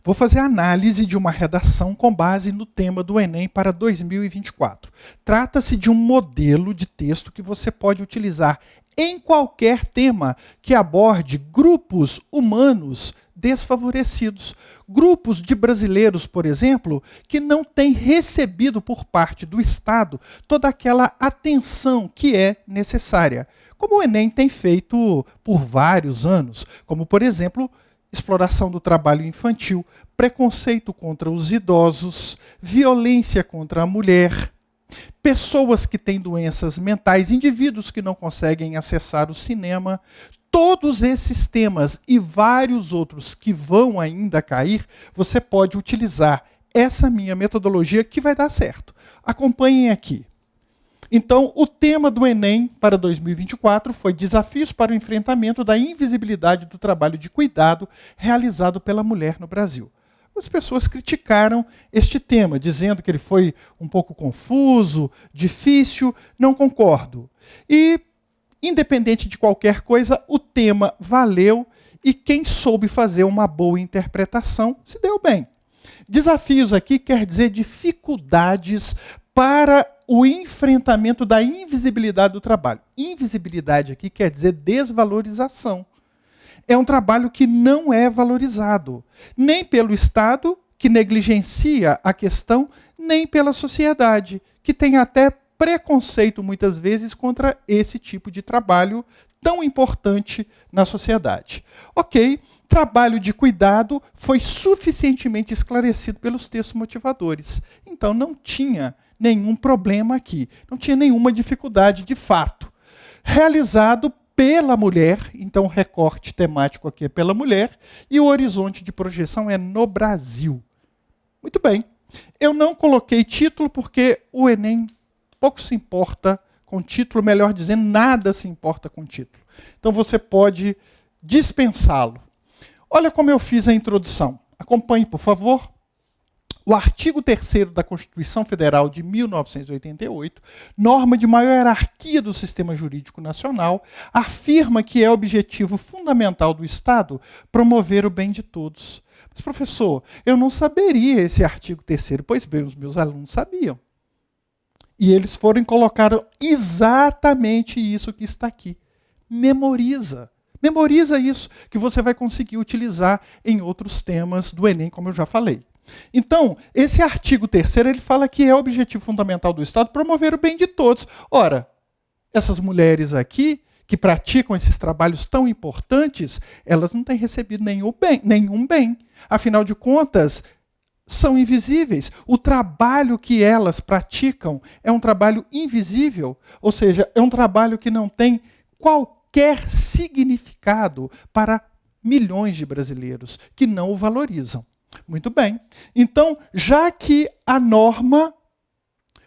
Vou fazer análise de uma redação com base no tema do Enem para 2024. Trata-se de um modelo de texto que você pode utilizar em qualquer tema que aborde grupos humanos desfavorecidos. Grupos de brasileiros, por exemplo, que não têm recebido por parte do Estado toda aquela atenção que é necessária. Como o Enem tem feito por vários anos, como, por exemplo, exploração do trabalho infantil, preconceito contra os idosos, violência contra a mulher, pessoas que têm doenças mentais, indivíduos que não conseguem acessar o cinema. Todos esses temas e vários outros que vão ainda cair, você pode utilizar essa minha metodologia que vai dar certo. Acompanhem aqui. Então, o tema do Enem para 2024 foi Desafios para o enfrentamento da invisibilidade do trabalho de cuidado realizado pela mulher no Brasil. As pessoas criticaram este tema, dizendo que ele foi um pouco confuso, difícil. Não concordo. E, independente de qualquer coisa, o tema valeu e quem soube fazer uma boa interpretação se deu bem. Desafios aqui quer dizer dificuldades para o enfrentamento da invisibilidade do trabalho. Invisibilidade aqui quer dizer desvalorização. É um trabalho que não é valorizado, nem pelo Estado, que negligencia a questão, nem pela sociedade, que tem até preconceito, muitas vezes, contra esse tipo de trabalho tão importante na sociedade. Ok, trabalho de cuidado foi suficientemente esclarecido pelos textos motivadores. Então, não tinha nenhum problema aqui, não tinha nenhuma dificuldade de fato. Realizado pela mulher, então o recorte temático aqui é pela mulher, e o horizonte de projeção é no Brasil. Muito bem. Eu não coloquei título porque o Enem pouco se importa com título, melhor dizendo, nada se importa com título. Então você pode dispensá-lo. Olha como eu fiz a introdução. Acompanhe, por favor. O artigo 3º da Constituição Federal de 1988, norma de maior hierarquia do sistema jurídico nacional, afirma que é objetivo fundamental do Estado promover o bem de todos. Mas, professor, eu não saberia esse artigo 3º. Pois bem, os meus alunos sabiam. E eles foram e colocaram exatamente isso que está aqui. Memoriza. Memoriza isso, que você vai conseguir utilizar em outros temas do Enem, como eu já falei. Então, esse artigo 3º, ele fala que é o objetivo fundamental do Estado promover o bem de todos. Ora, essas mulheres aqui, que praticam esses trabalhos tão importantes, elas não têm recebido nenhum bem. Afinal de contas, são invisíveis. O trabalho que elas praticam é um trabalho invisível, ou seja, é um trabalho que não tem qualquer significado para milhões de brasileiros que não o valorizam. Muito bem. Então, já que a norma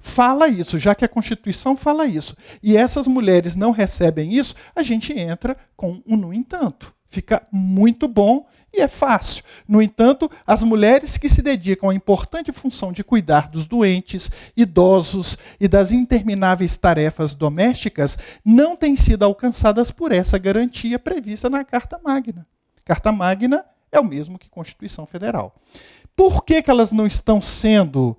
fala isso, já que a Constituição fala isso, e essas mulheres não recebem isso, a gente entra com um no entanto. Fica muito bom e é fácil. No entanto, as mulheres que se dedicam à importante função de cuidar dos doentes, idosos e das intermináveis tarefas domésticas não têm sido alcançadas por essa garantia prevista na Carta Magna. Carta Magna é o mesmo que Constituição Federal. Por que elas não estão sendo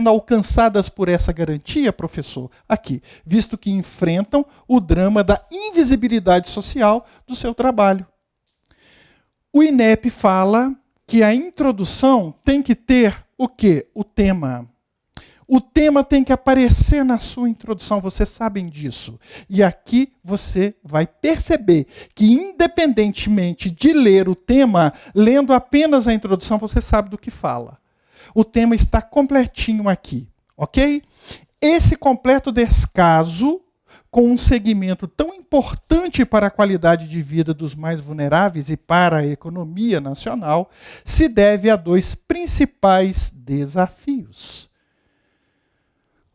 alcançadas por essa garantia, professor? Aqui, visto que enfrentam o drama da invisibilidade social do seu trabalho. O INEP fala que a introdução tem que ter o quê? O tema. O tema tem que aparecer na sua introdução, vocês sabem disso. E aqui você vai perceber que, independentemente de ler o tema, lendo apenas a introdução, você sabe do que fala. O tema está completinho aqui, ok? Esse completo descaso, com um segmento tão importante para a qualidade de vida dos mais vulneráveis e para a economia nacional, se deve a 2 principais desafios.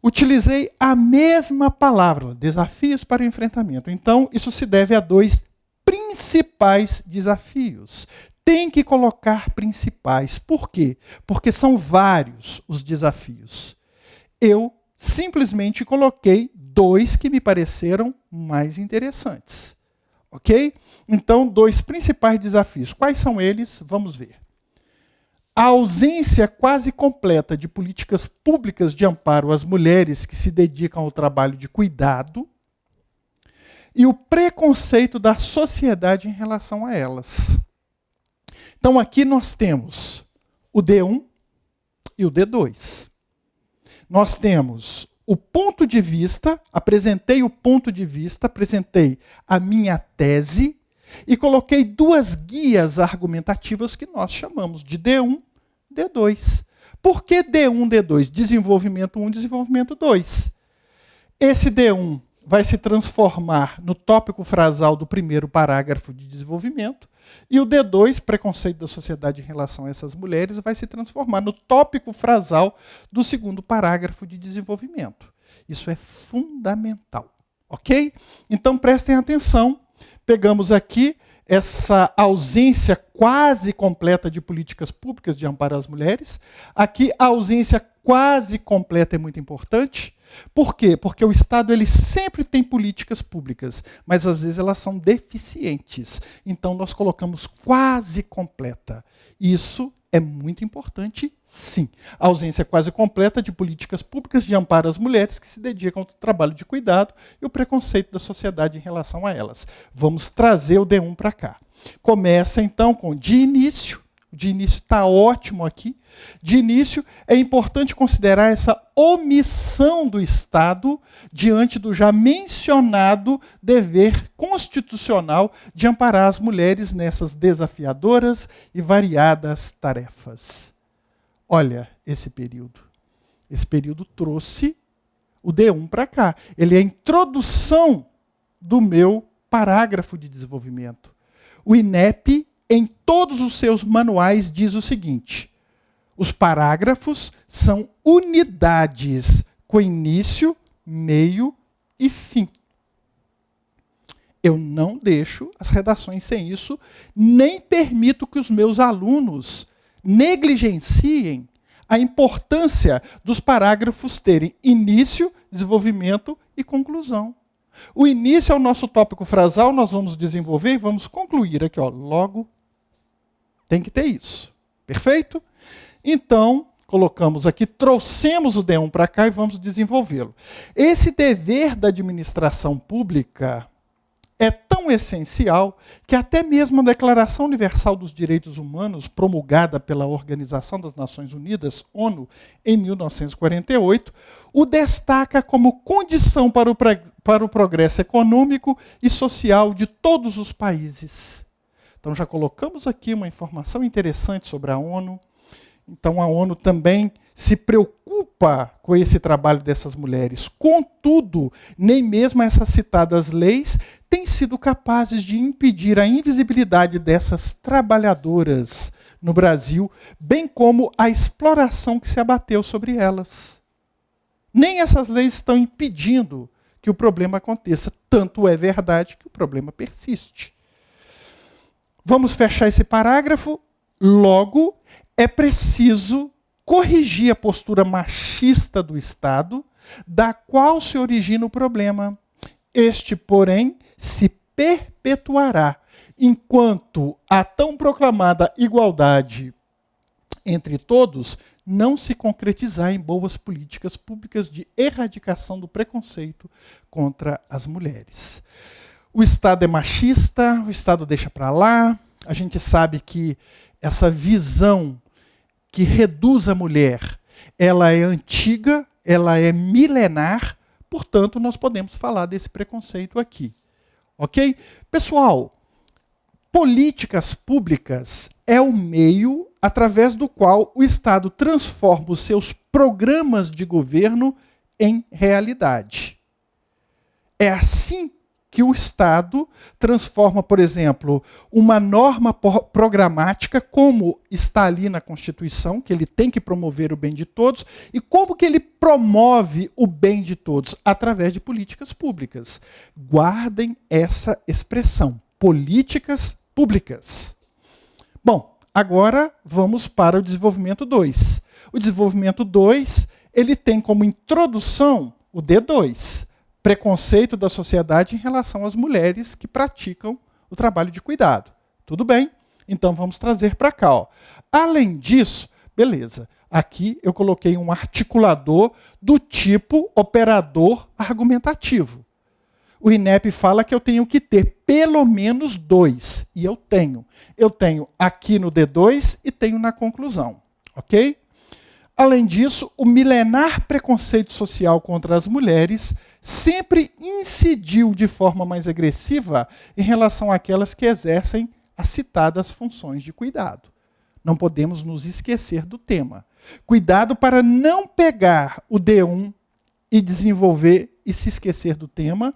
Utilizei a mesma palavra, desafios para o enfrentamento. Então, isso se deve a 2 principais desafios. Tem que colocar principais. Por quê? Porque são vários os desafios. Eu simplesmente coloquei 2 que me pareceram mais interessantes. Ok? Então, 2 principais desafios. Quais são eles? Vamos ver. A ausência quase completa de políticas públicas de amparo às mulheres que se dedicam ao trabalho de cuidado e o preconceito da sociedade em relação a elas. Então, aqui nós temos o D1 e o D2. Nós temos o ponto de vista, apresentei o ponto de vista, apresentei a minha tese e coloquei 2 guias argumentativas que nós chamamos de D1 e D2. Por que D1 e D2? Desenvolvimento 1 e desenvolvimento 2. Esse D1 vai se transformar no tópico frasal do primeiro parágrafo de desenvolvimento, e o D2, preconceito da sociedade em relação a essas mulheres, vai se transformar no tópico frasal do segundo parágrafo de desenvolvimento. Isso é fundamental, ok? Então prestem atenção, pegamos aqui essa ausência quase completa de políticas públicas de amparo às mulheres. Aqui a ausência quase completa é muito importante. Por quê? Porque o Estado ele sempre tem políticas públicas, mas às vezes elas são deficientes. Então nós colocamos quase completa. Isso é muito importante, sim. A ausência quase completa de políticas públicas de amparo às mulheres que se dedicam ao trabalho de cuidado e o preconceito da sociedade em relação a elas. Vamos trazer o D1 para cá. Começa então com de início. De início está ótimo aqui. De início, é importante considerar essa omissão do Estado diante do já mencionado dever constitucional de amparar as mulheres nessas desafiadoras e variadas tarefas. Olha esse período. Esse período trouxe o D1 para cá. Ele é a introdução do meu parágrafo de desenvolvimento. O INEP, em todos os seus manuais, diz o seguinte: os parágrafos são unidades com início, meio e fim. Eu não deixo as redações sem isso, nem permito que os meus alunos negligenciem a importância dos parágrafos terem início, desenvolvimento e conclusão. O início é o nosso tópico frasal, nós vamos desenvolver e vamos concluir aqui, ó, logo. Tem que ter isso. Perfeito? Então, colocamos aqui, trouxemos o D1 para cá e vamos desenvolvê-lo. Esse dever da administração pública é tão essencial que até mesmo a Declaração Universal dos Direitos Humanos, promulgada pela Organização das Nações Unidas, ONU, em 1948, o destaca como condição para o progresso econômico e social de todos os países. Então já colocamos aqui uma informação interessante sobre a ONU. Então a ONU também se preocupa com esse trabalho dessas mulheres. Contudo, nem mesmo essas citadas leis têm sido capazes de impedir a invisibilidade dessas trabalhadoras no Brasil, bem como a exploração que se abateu sobre elas. Nem essas leis estão impedindo que o problema aconteça. Tanto é verdade que o problema persiste. Vamos fechar esse parágrafo. Logo, é preciso corrigir a postura machista do Estado, da qual se origina o problema. Este, porém, se perpetuará enquanto a tão proclamada igualdade entre todos não se concretizar em boas políticas públicas de erradicação do preconceito contra as mulheres. O Estado é machista, o Estado deixa para lá. A gente sabe que essa visão que reduz a mulher, ela é antiga, ela é milenar, portanto, nós podemos falar desse preconceito aqui. Ok? Pessoal, políticas públicas é o meio através do qual o Estado transforma os seus programas de governo em realidade. É assim que o Estado transforma, por exemplo, uma norma programática, como está ali na Constituição, que ele tem que promover o bem de todos, e como que ele promove o bem de todos? Através de políticas públicas. Guardem essa expressão, políticas públicas. Bom, agora vamos para o desenvolvimento 2. O desenvolvimento 2, ele tem como introdução o D2, preconceito da sociedade em relação às mulheres que praticam o trabalho de cuidado. Tudo bem? Então vamos trazer para cá. Ó. Além disso, beleza. Aqui eu coloquei um articulador do tipo operador argumentativo. O INEP fala que eu tenho que ter pelo menos 2. E eu tenho. Eu tenho aqui no D2 e tenho na conclusão. Ok? Além disso, o milenar preconceito social contra as mulheres sempre incidiu de forma mais agressiva em relação àquelas que exercem as citadas funções de cuidado. Não podemos nos esquecer do tema. Cuidado para não pegar o D1 e desenvolver e se esquecer do tema,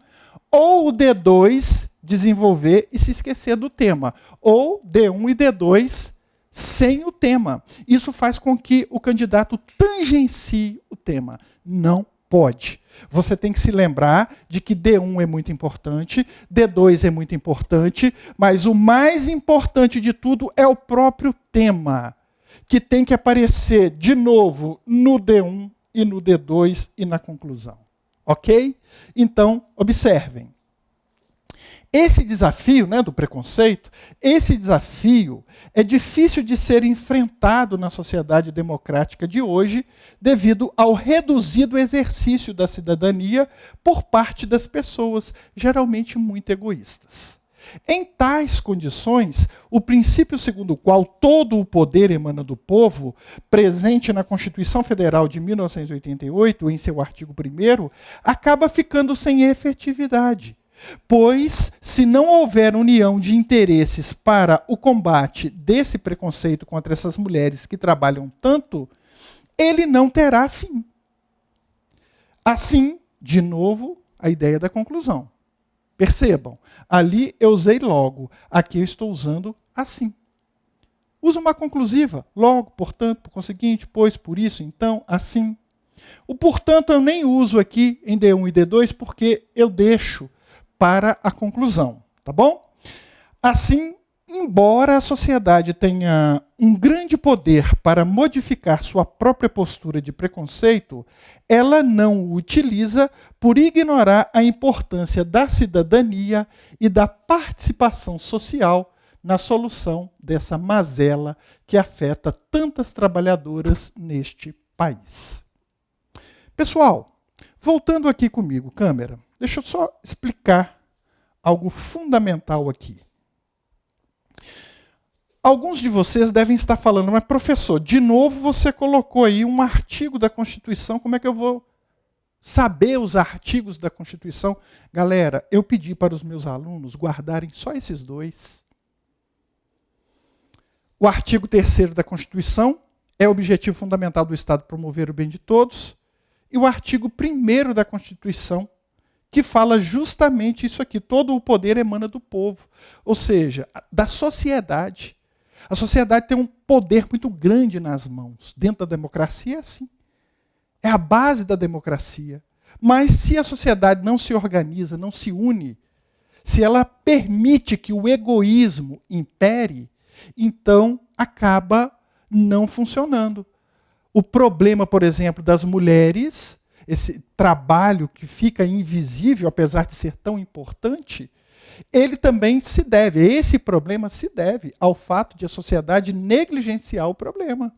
ou o D2 desenvolver e se esquecer do tema, ou D1 e D2 sem o tema. Isso faz com que o candidato tangencie o tema. Não pode. Você tem que se lembrar de que D1 é muito importante, D2 é muito importante, mas o mais importante de tudo é o próprio tema, que tem que aparecer de novo no D1 e no D2 e na conclusão. Ok? Então, observem. Esse desafio, né, do preconceito, esse desafio é difícil de ser enfrentado na sociedade democrática de hoje devido ao reduzido exercício da cidadania por parte das pessoas, geralmente muito egoístas. Em tais condições, o princípio segundo o qual todo o poder emana do povo, presente na Constituição Federal de 1988, em seu artigo 1º, acaba ficando sem efetividade. Pois, se não houver união de interesses para o combate desse preconceito contra essas mulheres que trabalham tanto, ele não terá fim. Assim, de novo, a ideia da conclusão. Percebam, ali eu usei logo, aqui eu estou usando assim. Usa uma conclusiva, logo, portanto, por conseguinte, pois, por isso, então, assim. O portanto eu nem uso aqui em D1 e D2 porque eu deixo para a conclusão, tá bom? Assim, embora a sociedade tenha um grande poder para modificar sua própria postura de preconceito, ela não o utiliza por ignorar a importância da cidadania e da participação social na solução dessa mazela que afeta tantas trabalhadoras neste país. Pessoal, voltando aqui comigo, câmera, deixa eu só explicar algo fundamental aqui. Alguns de vocês devem estar falando, mas professor, de novo você colocou aí um artigo da Constituição, como é que eu vou saber os artigos da Constituição? Galera, eu pedi para os meus alunos guardarem só esses 2. O artigo 3º da Constituição é o objetivo fundamental do Estado promover o bem de todos, e o artigo 1º da Constituição, que fala justamente isso aqui, todo o poder emana do povo, ou seja, da sociedade. A sociedade tem um poder muito grande nas mãos. Dentro da democracia é assim. É a base da democracia. Mas se a sociedade não se organiza, não se une, se ela permite que o egoísmo impere, então acaba não funcionando. O problema, por exemplo, das mulheres, esse trabalho que fica invisível, apesar de ser tão importante, ele também se deve, esse problema se deve ao fato de a sociedade negligenciar o problema.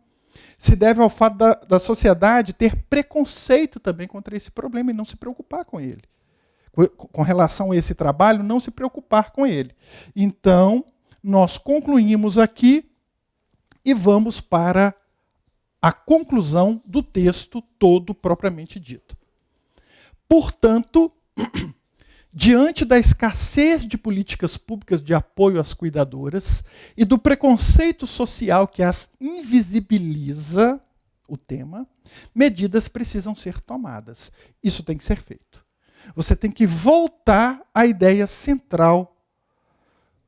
Se deve ao fato da sociedade ter preconceito também contra esse problema e não se preocupar com ele. Com relação a esse trabalho, não se preocupar com ele. Então, nós concluímos aqui e vamos para a conclusão do texto todo propriamente dito. Portanto, diante da escassez de políticas públicas de apoio às cuidadoras e do preconceito social que as invisibiliza, o tema, medidas precisam ser tomadas. Isso tem que ser feito. Você tem que voltar à ideia central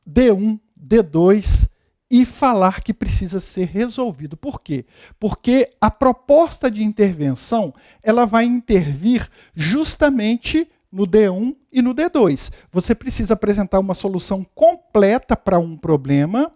D1, D2 e falar que precisa ser resolvido. Por quê? Porque a proposta de intervenção ela vai intervir justamente no D1 e no D2. Você precisa apresentar uma solução completa para um problema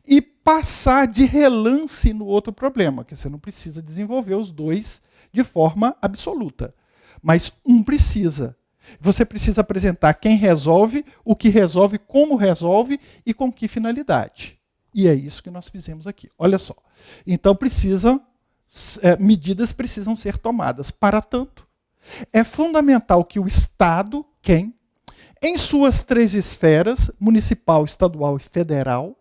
e passar de relance no outro problema, que você não precisa desenvolver os 2 de forma absoluta. Mas um precisa. Você precisa apresentar quem resolve, o que resolve, como resolve e com que finalidade. E é isso que nós fizemos aqui. Olha só. Então medidas precisam ser tomadas. Para tanto, é fundamental que o Estado, em suas 3 esferas, municipal, estadual e federal,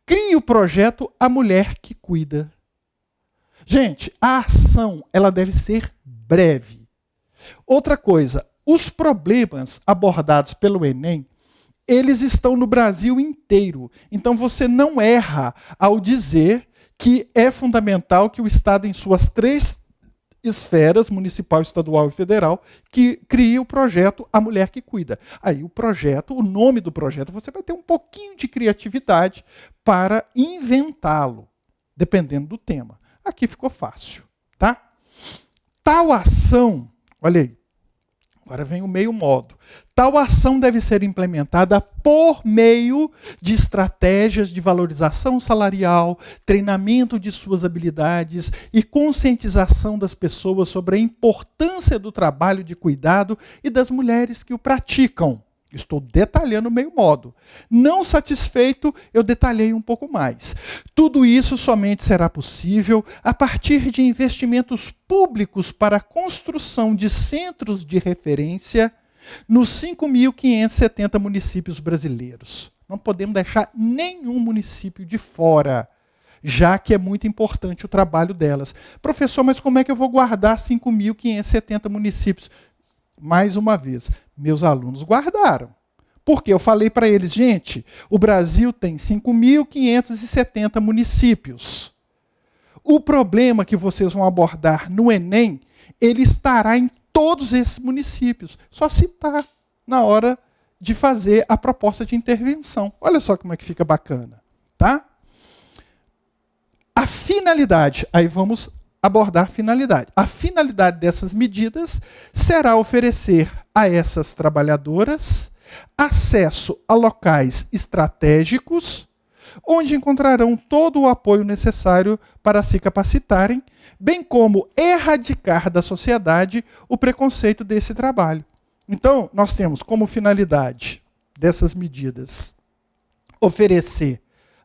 crie o projeto A Mulher que Cuida. Gente, a ação ela deve ser breve. Outra coisa, os problemas abordados pelo Enem, eles estão no Brasil inteiro. Então você não erra ao dizer que é fundamental que o Estado, em suas 3 esferas, municipal, estadual e federal, que crie o projeto A Mulher que Cuida. Aí o nome do projeto, você vai ter um pouquinho de criatividade para inventá-lo, dependendo do tema. Aqui ficou fácil, tá? Tal ação, olha aí, agora vem o meio modo. Tal ação deve ser implementada por meio de estratégias de valorização salarial, treinamento de suas habilidades e conscientização das pessoas sobre a importância do trabalho de cuidado e das mulheres que o praticam. Estou detalhando o meio modo. Não satisfeito, eu detalhei um pouco mais. Tudo isso somente será possível a partir de investimentos públicos para a construção de centros de referência nos 5.570 municípios brasileiros. Não podemos deixar nenhum município de fora, já que é muito importante o trabalho delas. Professor, mas como é que eu vou guardar 5.570 municípios? Mais uma vez, meus alunos guardaram. Porque eu falei para eles, gente, o Brasil tem 5.570 municípios. O problema que vocês vão abordar no Enem, ele estará em todos esses municípios. Só citar na hora de fazer a proposta de intervenção. Olha só como é que fica bacana, tá? A finalidade, aí vamos abordar a finalidade. A finalidade dessas medidas será oferecer a essas trabalhadoras acesso a locais estratégicos, onde encontrarão todo o apoio necessário para se capacitarem, bem como erradicar da sociedade o preconceito desse trabalho. Então, nós temos como finalidade dessas medidas oferecer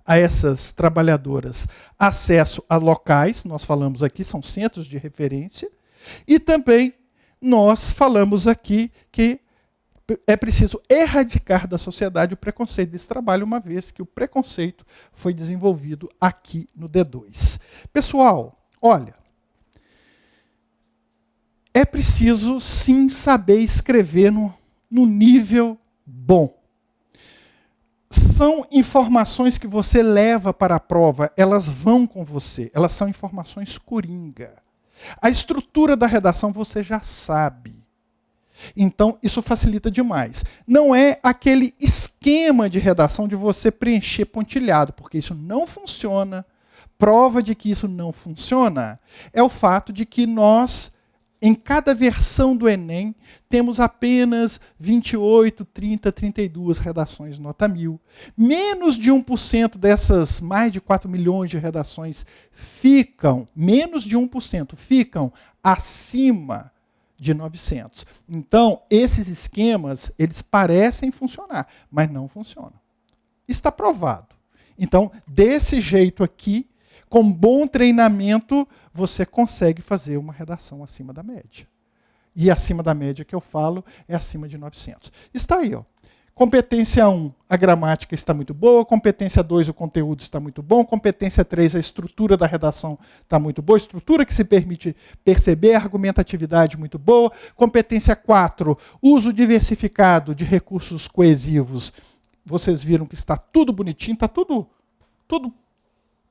a essas trabalhadoras acesso a locais, nós falamos aqui, são centros de referência, e também nós falamos aqui que é preciso erradicar da sociedade o preconceito desse trabalho, uma vez que o preconceito foi desenvolvido aqui no D2. Pessoal, olha, é preciso sim saber escrever no nível bom. São informações que você leva para a prova, elas vão com você, elas são informações coringa. A estrutura da redação você já sabe. Então, isso facilita demais. Não é aquele esquema de redação de você preencher pontilhado, porque isso não funciona. Prova de que isso não funciona é o fato de que nós, em cada versão do Enem, temos apenas 28, 30, 32 redações nota 1000. Menos de 1% dessas mais de 4 milhões de redações menos de 1% ficam acima de 900. Então, esses esquemas, eles parecem funcionar, mas não funcionam. Está provado. Então, desse jeito aqui, com bom treinamento, você consegue fazer uma redação acima da média. E acima da média que eu falo é acima de 900. Está aí, ó. Competência 1, a gramática está muito boa. Competência 2, o conteúdo está muito bom. Competência 3, a estrutura da redação está muito boa. Estrutura que se permite perceber, argumentatividade muito boa. Competência 4, uso diversificado de recursos coesivos. Vocês viram que está tudo bonitinho, está tudo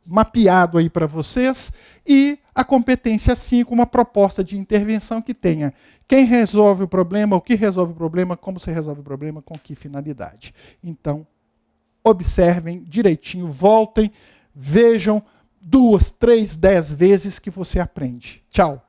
mapeado aí para vocês. E a competência 5, uma proposta de intervenção que tenha quem resolve o problema, o que resolve o problema, como se resolve o problema, com que finalidade. Então, observem direitinho, voltem, vejam 2, 3, 10 vezes que você aprende. Tchau!